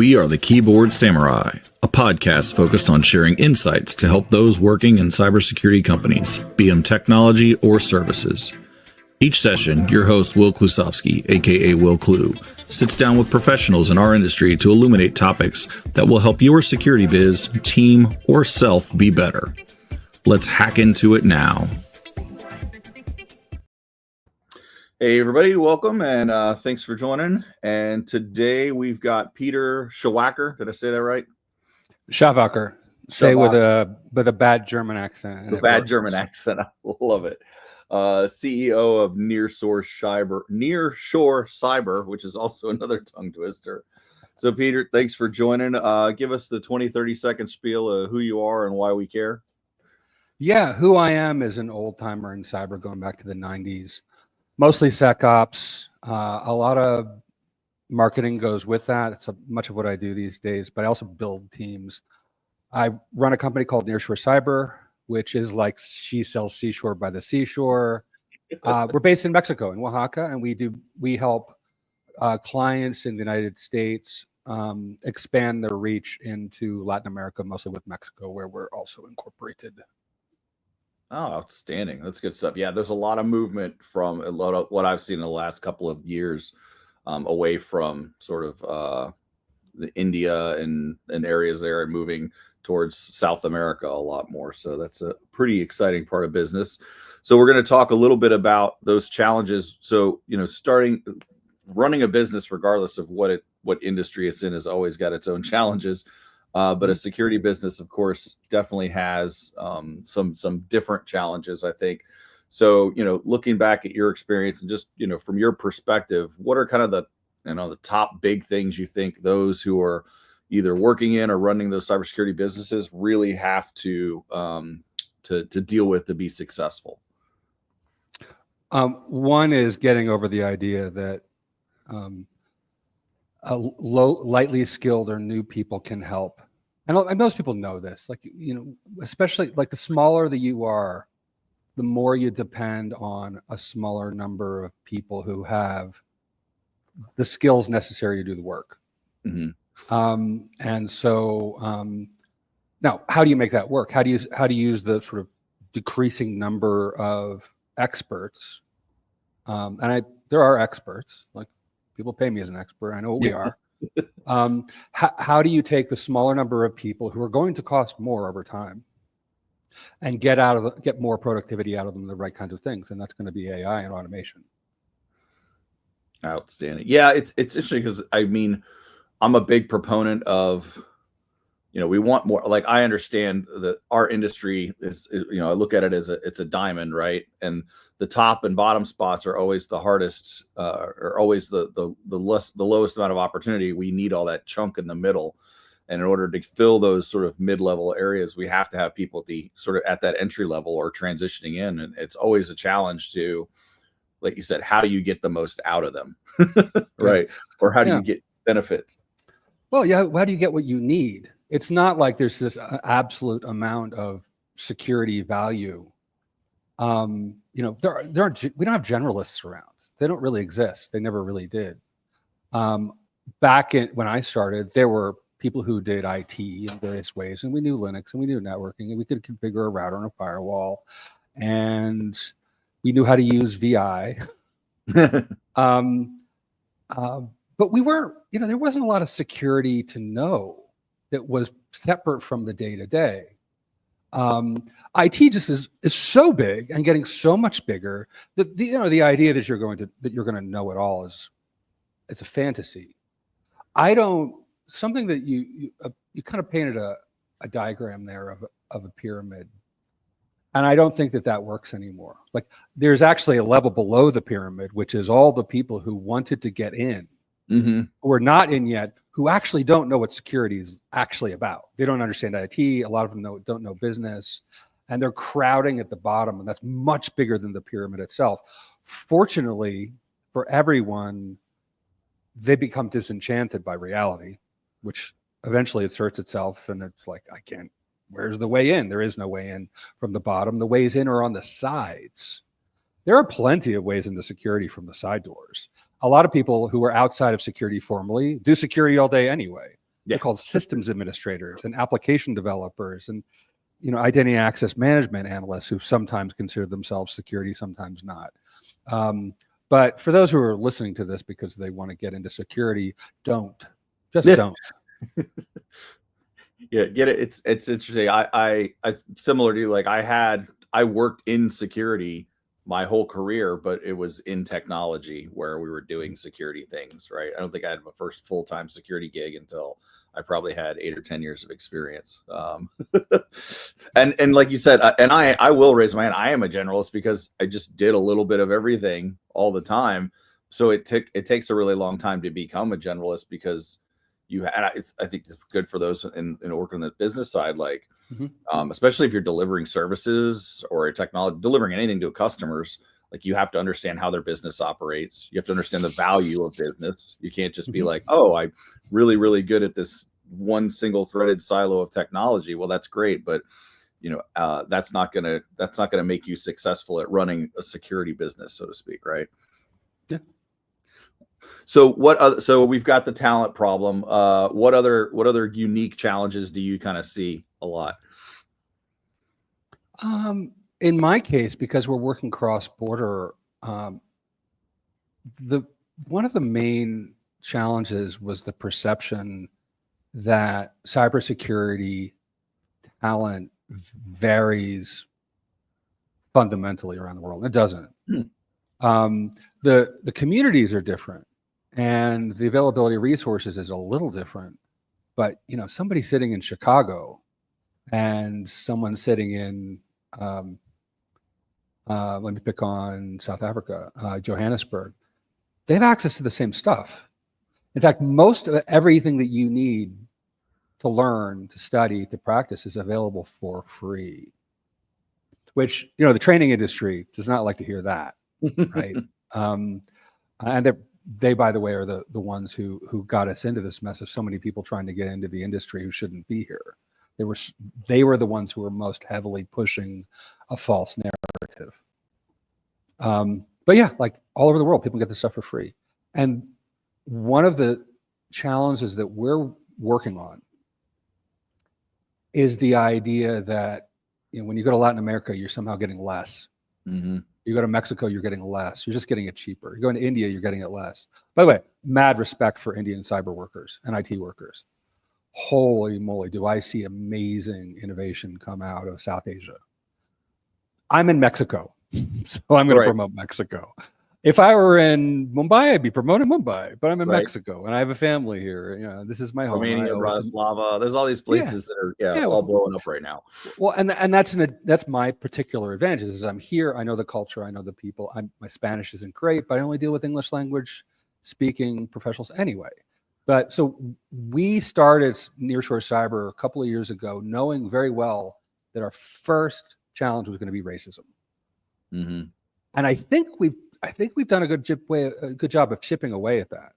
We are the Keyboard Samurai, a podcast focused on sharing insights to help those working in cybersecurity companies, be them technology or services. Each session, your host, Will Klusovsky, aka Will Clue, sits down with professionals in our industry to illuminate topics that will help your security biz, team, or self be better. Let's hack into it now. Hey everybody, welcome and thanks for joining. And today we've got Peter Schawacker. Did I say that right? Schawacker. Say with a bad German accent. The bad German accent. I love it. CEO of Nearshore Cyber, which is also another tongue twister. So Peter, thanks for joining. Give us the 20-30 second spiel of who you are and why we care. Yeah, who I am is an old timer in cyber going back to the 90s. Mostly SecOps. A lot of marketing goes with that. It's much of what I do these days, but I also build teams. I run a company called Nearshore Cyber, which is like she sells seashore by the seashore. We're based in Mexico, in Oaxaca, and we help clients in the United States expand their reach into Latin America, mostly with Mexico, where we're also incorporated. Oh, outstanding. That's good stuff. Yeah, there's a lot of movement from a lot of what I've seen in the last couple of years away from sort of the India and areas there and moving towards South America a lot more. So that's a pretty exciting part of business. So we're going to talk a little bit about those challenges. So, running a business, regardless of what industry it's in, has always got its own challenges. But a security business, of course, definitely has some different challenges, I think. So, looking back at your experience and just, from your perspective, what are kind of the top big things you think those who are either working in or running those cybersecurity businesses really have to deal with to be successful? One is getting over the idea that lightly skilled or new people can help. And most people know this, especially like the smaller that you are, the more you depend on a smaller number of people who have the skills necessary to do the work. Mm-hmm. And so now, how do you make that work? How do you use the sort of decreasing number of experts? There are experts, like people pay me as an expert. I know what we are. How do you take the smaller number of people who are going to cost more over time and get more productivity out of them, the right kinds of things? And that's going to be AI and automation. Outstanding. Yeah, it's interesting because I'm a big proponent of, we want more. Like, I understand that our industry is I look at it as it's a diamond, right? And the top and bottom spots are always the hardest, or always the lowest amount of opportunity. We need all that chunk in the middle. And in order to fill those sort of mid-level areas, we have to have people at that entry level or transitioning in. And it's always a challenge to, like you said, how do you get the most out of them? Right. Or how do you get benefits? Well, yeah. How do you get what you need? It's not like there's this absolute amount of security value. We don't have generalists around. They don't really exist. They never really did. When I started, there were people who did IT in various ways, and we knew Linux and we knew networking, and we could configure a router and a firewall, and we knew how to use VI. But we weren't, there wasn't a lot of security to know that was separate from the day-to-day. IT just is so big and getting so much bigger that the idea that you're going to know it all it's a fantasy. Something that you kind of painted a diagram there of a pyramid, and I don't think that works anymore. Like, there's actually a level below the pyramid, which is all the people who wanted to get in, mm-hmm. who are not in yet, who actually don't know what security is actually about. They don't understand IT. A lot of them don't know business, and they're crowding at the bottom, and that's much bigger than the pyramid itself. Fortunately for everyone, they become disenchanted by reality, which eventually asserts itself, and it's like, where's the way in? There is no way in from the bottom. The ways in are on the sides. There are plenty of ways into security from the side doors. A lot of people who are outside of security formally do security all day anyway. Yeah. They're called systems administrators and application developers and identity access management analysts who sometimes consider themselves security, sometimes not. But for those who are listening to this because they want to get into security, don't. Don't. Yeah, get it. It's interesting. I similar to you, like I worked in security my whole career, but it was in technology where we were doing security things, right? I don't think I had my first full-time security gig until I probably had 8 or 10 years of experience. And like you said, and I will raise my hand. I am a generalist because I just did a little bit of everything all the time. So it takes a really long time to become a generalist because I think it's good for those in working on the business side, like especially if you're delivering services or a technology, delivering anything to customers. Like you have to understand how their business operates. You have to understand the value of business. You can't just be like, oh, I'm really, really good at this one single threaded silo of technology. Well, that's great, but that's not gonna make you successful at running a security business, so to speak, right? Yeah. So we've got the talent problem. What other unique challenges do you kind of see a lot? In my case, because we're working cross-border, one of the main challenges was the perception that cybersecurity talent varies fundamentally around the world. It doesn't. The communities are different, and the availability of resources is a little different. But somebody sitting in Chicago and someone sitting in let me pick on South Africa, Johannesburg, they have access to the same stuff. In fact, most of everything that you need to learn, to study, to practice is available for free, which, the training industry does not like to hear that, right? And they, by the way, are the ones who got us into this mess of so many people trying to get into the industry who shouldn't be here. They were the ones who were most heavily pushing a false narrative. But yeah, like all over the world, people get this stuff for free. And one of the challenges that we're working on is the idea that when you go to Latin America, you're somehow getting less. You go to Mexico, you're getting less. You're just getting it cheaper. You're going to India, you're getting it less. By the way, mad respect for Indian cyber workers and IT workers. Holy moly, do I see amazing innovation come out of South Asia. I'm in Mexico, so I'm going to promote Mexico. If I were in Mumbai, I'd be promoting Mumbai, but I'm in Mexico and I have a family here. This is my home. Romania, Bratislava. There's all these places that are all blowing up right now. Well, and that's my particular advantage is I'm here. I know the culture. I know the people. My Spanish isn't great, but I only deal with English language speaking professionals anyway. But so we started Nearshore Cyber a couple of years ago, knowing very well that our first challenge was going to be racism. And I think we've done a good job of chipping away at that,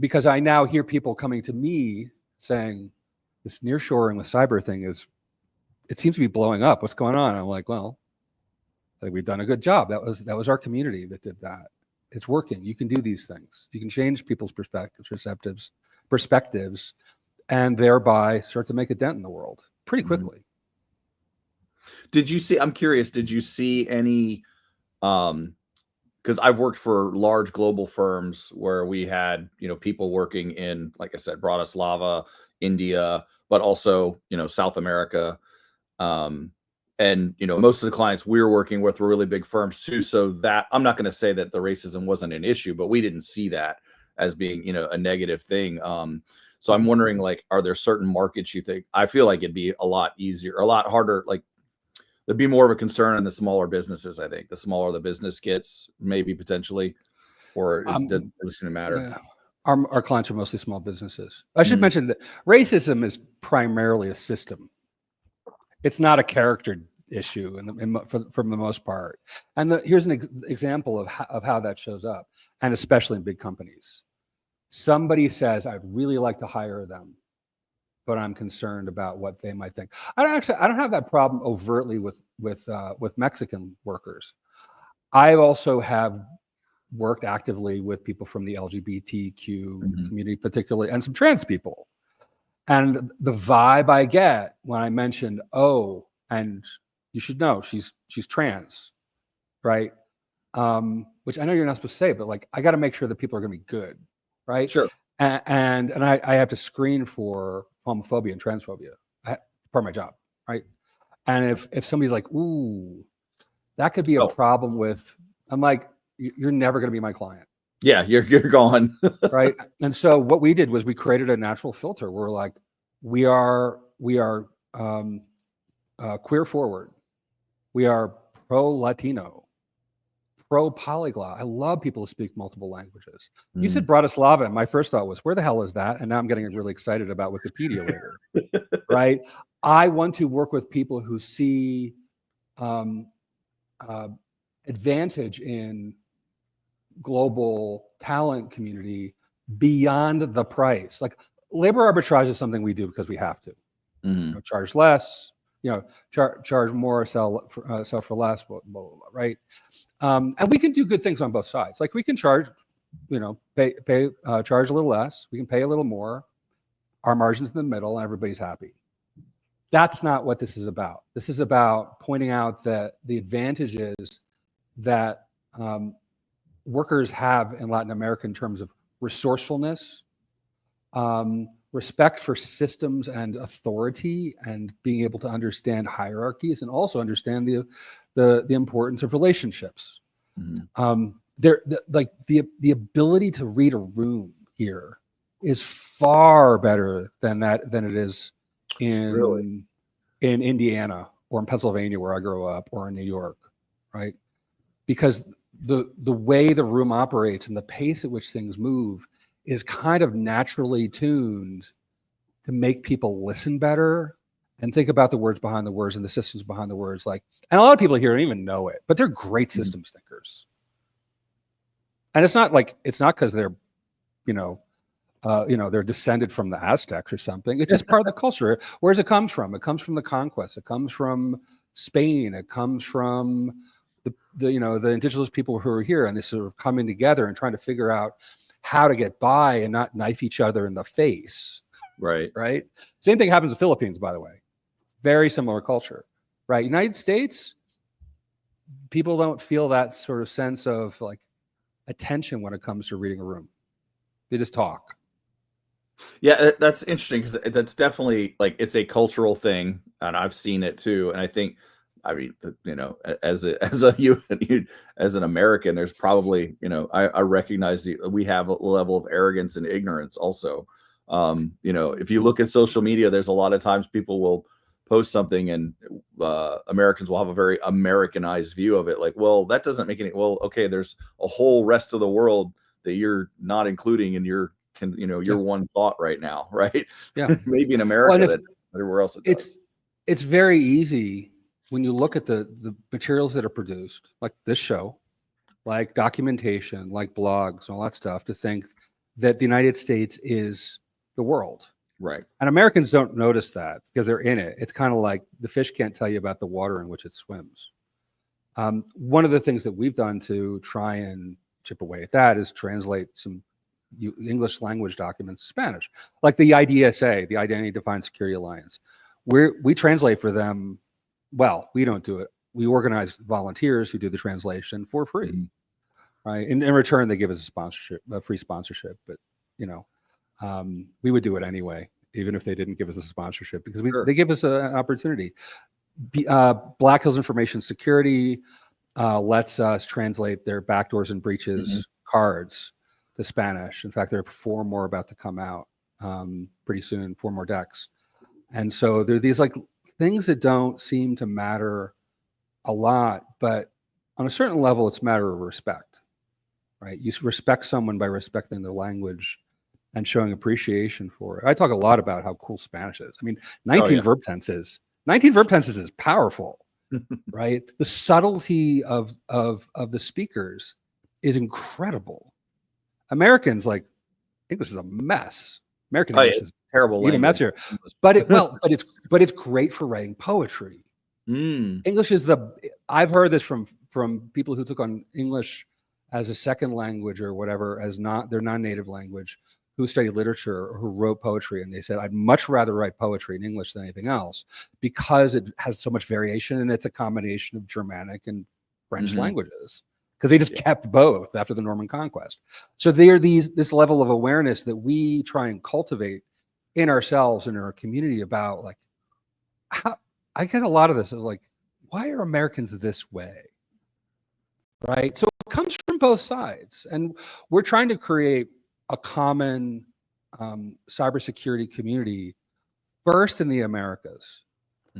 because I now hear people coming to me saying this nearshoring with cyber thing it seems to be blowing up. What's going on? I'm like, well, I think we've done a good job. That was our community that did that. It's working. You can do these things. You can change people's perspectives, and thereby start to make a dent in the world pretty quickly. I'm curious, did you see any, because I've worked for large global firms where we had, people working in, like I said, Bratislava, India, but also, South America. And, most of the clients we were working with were really big firms too. So that I'm not going to say that the racism wasn't an issue, but we didn't see that as being, a negative thing. So I'm wondering, like, are there certain markets you think, I feel like it'd be a lot easier, a lot harder, like there'd be more of a concern in the smaller businesses. I think the smaller the business gets, maybe potentially, or it doesn't matter. Yeah. Our clients are mostly small businesses. I should mention that racism is primarily a system. It's not a character issue for the most part. And here's an example of how that shows up, and especially in big companies. Somebody says, I'd really like to hire them, but I'm concerned about what they might think. I don't have that problem overtly with Mexican workers. I also have worked actively with people from the LGBTQ community, particularly, and some trans people. And the vibe I get when I mentioned, oh, and you should know she's trans, right? Which I know you're not supposed to say, but like I got to make sure that people are going to be good, right? Sure. And I have to screen for homophobia and transphobia, part of my job, right? And if somebody's like, ooh, that could be a problem with, I'm like, you're never going to be my client. Yeah, you're gone. Right. And so what we did was we created a natural filter. We're like, we are queer forward. We are pro Latino, pro polyglot. I love people who speak multiple languages. You said Bratislava, and my first thought was, where the hell is that? And now I'm getting really excited about Wikipedia later. Right. I want to work with people who see advantage in global talent community beyond the price. Like labor arbitrage is something we do because we have to. Charge less, charge more, sell for less, blah, blah, blah, right? And we can do good things on both sides. Like we can charge, charge a little less. We can pay a little more. Our margin's in the middle, and everybody's happy. That's not what this is about. This is about pointing out that the advantages that workers have in Latin America in terms of resourcefulness, respect for systems and authority, and being able to understand hierarchies, and also understand the importance of relationships. The ability to read a room here is far better than it is in Indiana or in Pennsylvania, where I grew up, or in New York, right? Because the way the room operates and the pace at which things move is kind of naturally tuned to make people listen better and think about the words behind the words and the systems behind the words. Like, and a lot of people here don't even know it, but they're great systems thinkers. And it's not because they're, they're descended from the Aztecs or something. It's just part of the culture. Where does it come from? It comes from the conquest. It comes from Spain. It comes from the indigenous people who are here, and this sort of coming together and trying to figure out how to get by and not knife each other in the face. Right. Right. Same thing happens in the Philippines, by the way. Very similar culture. Right. United States, people don't feel that sort of sense of like attention when it comes to reading a room. They just talk. Yeah, that's interesting, because that's definitely like, it's a cultural thing, and I've seen it too. And I think, I mean, as an American, there's probably, I recognize we have a level of arrogance and ignorance also. If you look at social media, there's a lot of times people will post something, and Americans will have a very Americanized view of it. Like, well, that doesn't make any, well, okay, there's a whole rest of the world that you're not including in your one thought right now, right? Yeah. Maybe in America, that everywhere else it does. It's very easy when you look at the materials that are produced, like this show, like documentation, like blogs, and all that stuff, to think that the United States is the world. Right. And Americans don't notice that because they're in it. It's kind of like the fish can't tell you about the water in which it swims. One of the things that we've done to try and chip away at that is translate some English language documents to Spanish, like the IDSA, the Identity Defined Security Alliance. We translate for them. Well, we don't do it. We organize volunteers who do the translation for free, right? And in return, they give us a free sponsorship. But we would do it anyway, even if they didn't give us a sponsorship, because they give us an opportunity. Black Hills Information Security lets us translate their backdoors and breaches cards to Spanish. In fact, there are 4 more about to come out pretty soon, 4 more decks. And so there are these like things that don't seem to matter a lot, but on a certain level, it's a matter of respect, right? You respect someone by respecting their language and showing appreciation for it. I talk a lot about how cool Spanish is. I mean, 19 verb tenses. 19 verb tenses is powerful, right? The subtlety of the speakers is incredible. Americans, like, English is a mess. American English is terrible, even messier. But it's great for writing poetry. English is I've heard this from people who took on English as a second language or whatever, as not their non-native language, who studied literature or who wrote poetry, and they said, I'd much rather write poetry in English than anything else because it has so much variation and it's a combination of Germanic and French languages, because they just kept both after the Norman conquest. So there this level of awareness that we try and cultivate in ourselves and in our community about, like, how I get a lot of this is like, why are Americans this way? Right? So it comes from both sides, and we're trying to create a common cybersecurity community first in the Americas,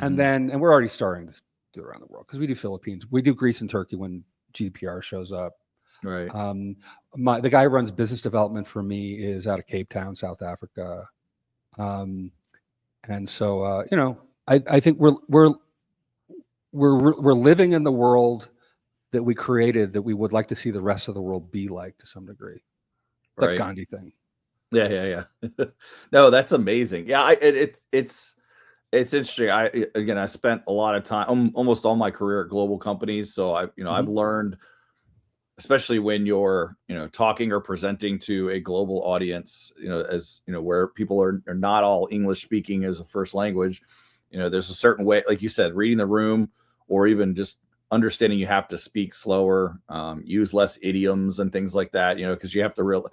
and we're already starting to do it around the world, because we do Philippines, we do Greece and Turkey when GDPR shows up. Right. The guy who runs business development for me is out of Cape Town, South Africa, and so I think we're living in the world that we created, that we would like to see the rest of the world be like, to some degree. That Right. Gandhi thing. Yeah. No, that's amazing. Yeah, it's interesting. I spent a lot of time, almost all my career at global companies. So I've learned, especially when you're, talking or presenting to a global audience, as where people are not all English speaking as a first language, there's a certain way, like you said, reading the room, or even just understanding you have to speak slower, use less idioms and things like that, because you have to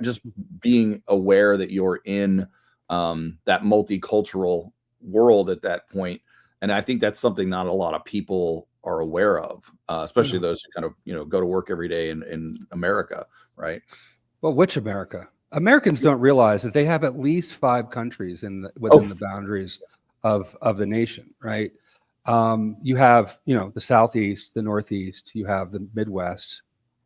just being aware that you're in that multicultural world at that point. And I think that's something not a lot of people are aware of, especially those who kind of, go to work every day in America, right? Well, which America? Americans don't realize that they have at least 5 countries within the boundaries of the nation, right? You have, the Southeast, the Northeast, you have the Midwest,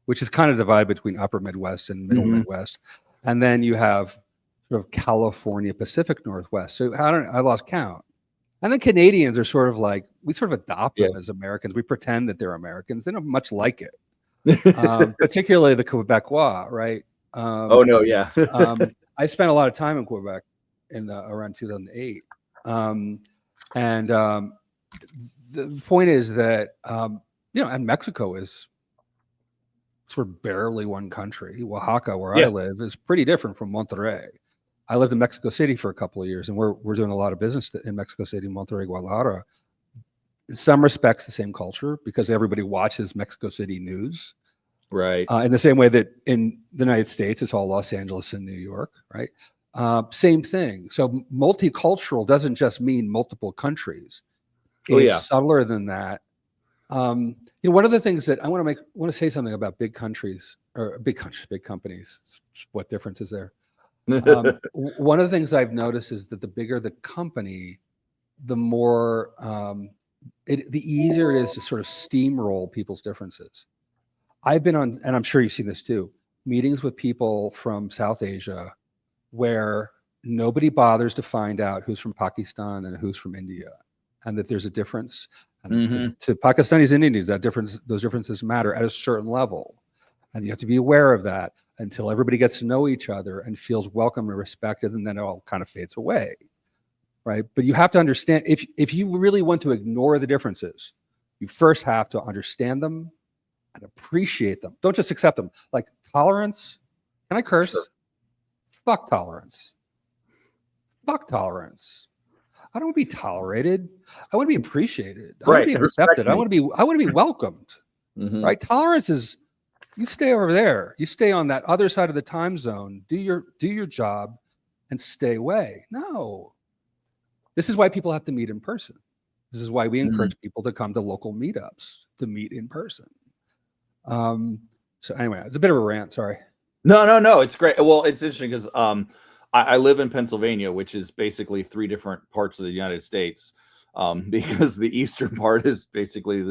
which is kind of divided between upper Midwest and middle Midwest. And then you have sort of California, Pacific Northwest. So I lost count. And then Canadians are sort of like, we sort of adopt them as Americans. We pretend that they're Americans. They don't much like it, particularly the Quebecois, right? Oh, no, yeah. I spent a lot of time in Quebec around 2008. And the point is that, and Mexico is sort of barely one country. Oaxaca, where I live, is pretty different from Monterrey. I lived in Mexico City for a couple of years, and we're doing a lot of business in Mexico City, Monterrey, Guadalajara. In some respects, the same culture, because everybody watches Mexico City news. Right. In the same way that in the United States, it's all Los Angeles and New York, right? Same thing. So multicultural doesn't just mean multiple countries. It's subtler than that. One of the things that I want to say something about big countries, or big companies. What difference is there? One of the things I've noticed is that the bigger the company, the more the easier it is to sort of steamroll people's differences. I've been on, and I'm sure you've seen this too, meetings with people from South Asia where nobody bothers to find out who's from Pakistan and who's from India, and that there's a difference. And to Pakistanis and Indians, those differences matter at a certain level. And you have to be aware of that until everybody gets to know each other and feels welcome and respected, and then it all kind of fades away, right? But you have to understand, if you really want to ignore the differences, you first have to understand them and appreciate them. Don't just accept them. Like tolerance. Can I curse? Sure. Fuck tolerance. Fuck tolerance. I don't want to be tolerated. I want to be appreciated. I want to be accepted. I want to be welcomed. Right? Tolerance is, you stay over there. You stay on that other side of the time zone. Do your job and stay away. No. This is why people have to meet in person. This is why we encourage people to come to local meetups to meet in person. So anyway, it's a bit of a rant. Sorry. No. It's great. Well, it's interesting because I live in Pennsylvania, which is basically 3 different parts of the United States, because the eastern part is basically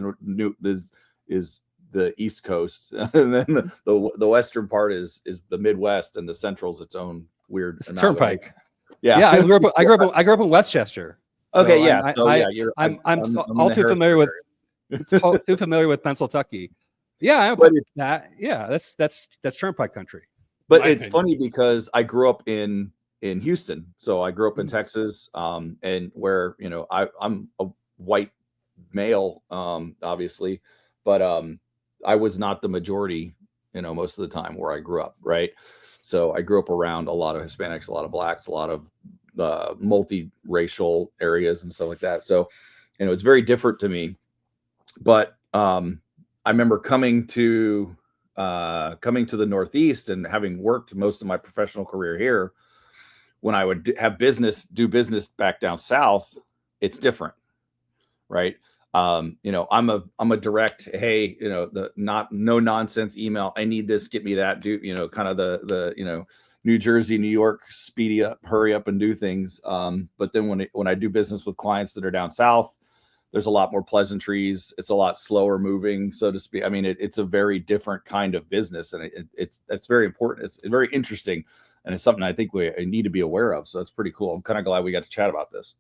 is the East Coast, and then the western part is the Midwest, and the central's its own weird turnpike. Yeah. I grew up in Westchester. Okay, so I'm all too familiar with Pennsylvania. Yeah, that's turnpike country. But it's funny because I grew up in Houston, so I grew up in Texas, and where I'm a white male, obviously, but I was not the majority most of the time where I grew up, right? So I grew up around a lot of Hispanics, a lot of Blacks, a lot of multiracial areas and stuff like that. So, it's very different to me. But I remember coming to the Northeast and having worked most of my professional career here. When I would do business back down south, it's different, right? I'm a direct, hey, no nonsense email. I need this, get me that. Do kind of the New Jersey, New York, speedy up, hurry up and do things. But then when I do business with clients that are down south, there's a lot more pleasantries. It's a lot slower moving, so to speak. I mean, it's a very different kind of business, and it's very important. It's very interesting, and it's something I think we need to be aware of. So it's pretty cool. I'm kind of glad we got to chat about this.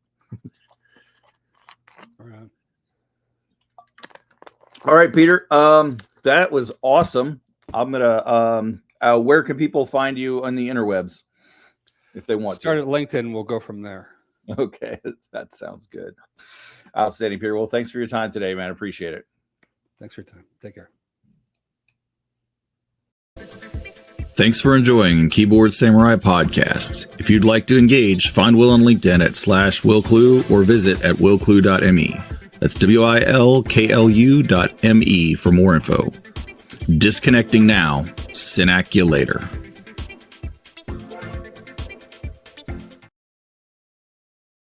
All right, Peter. That was awesome. I'm gonna. Where can people find you on the interwebs if they want to? Start at LinkedIn. We'll go from there. Okay, that sounds good. Outstanding, Peter. Well, thanks for your time today, man. Appreciate it. Thanks for your time. Take care. Thanks for enjoying Keyboard Samurai Podcast. If you'd like to engage, find Will on LinkedIn at /WillClue or visit at willclue.me. That's WILKLU.me for more info. Disconnecting now. Synac you later.